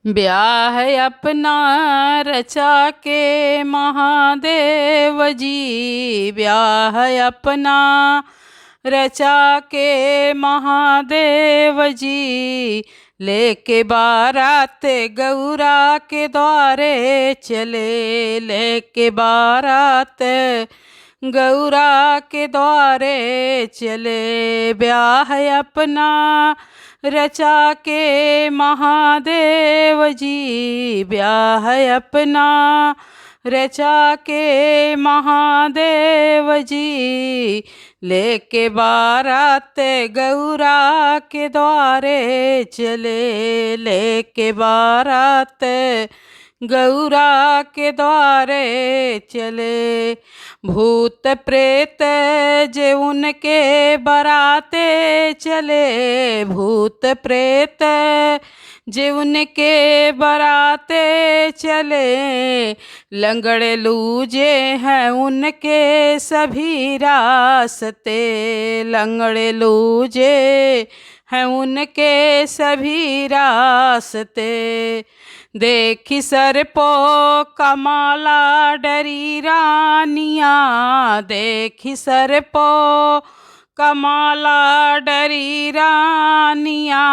ब्याह अपना रचा के महादेव जी, ब्याह अपना रचा के महादेव जी, लेके बारात गौरा के द्वारे चले, लेके बारात गौरा के द्वारे चले। ब्याह अपना रचा के महादेव जी, ब्याह अपना रचा के महादेव जी, लेके बारात गौरा के द्वारे चले, लेके बारात गौरा के द्वारे चले। भूत प्रेत जे उनके बराते चले, भूत प्रेत जे उनके बराते चले, लंगड़े लूजे हैं उनके सभी रास्ते, लंगड़े लूजे हैं उनके सभी रास्ते। देखी सर पो कमाला डरी रानियाँ, देखी सर पो कमाला डरी रानियाँ,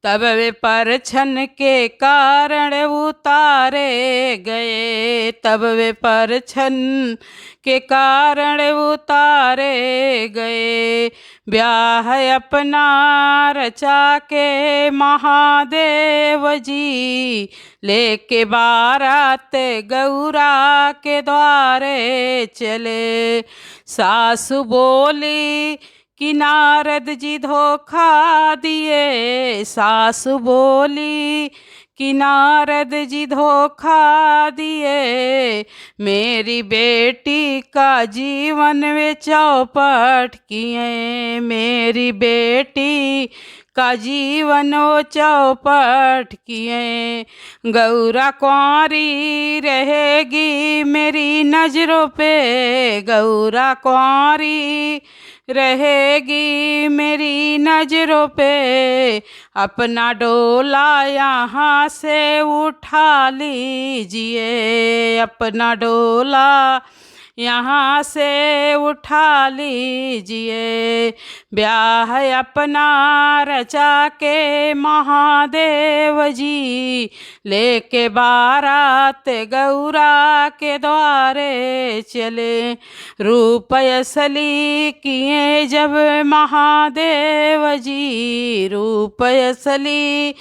तब वे परछन के कारण उतारे गए, तब वे परछन के कारण उतारे गए। ब्याह अपना रचा के महादेव जी, लेके बारात गौरा के द्वारे चले। सासु बोली कि नारद जी धोखा दिए, सासु बोली कि नारद जी धोखा दिए, मेरी बेटी का जीवन वे चौपट किए, मेरी बेटी का जीवन वो चौपट किए। गौरा कुंवारी रहेगी मेरी नजरों पे, गौरा कुंवारी रहेगी मेरी नजरों पे, अपना डोला यहाँ से उठा लीजिए, अपना डोला यहाँ से उठा लीजिए। ब्याह अपना रचा के महादेव जी, लेके बारात गौरा के द्वारे चले। रूप असली किए जब महादेव जी, रूप असली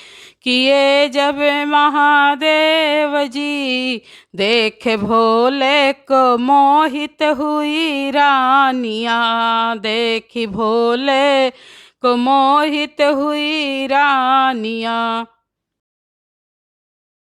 किए जब महादेव जी, देखे भोले को मोहित हुई रानियाँ, देखी भोले को मोहित हुई रानियाँ।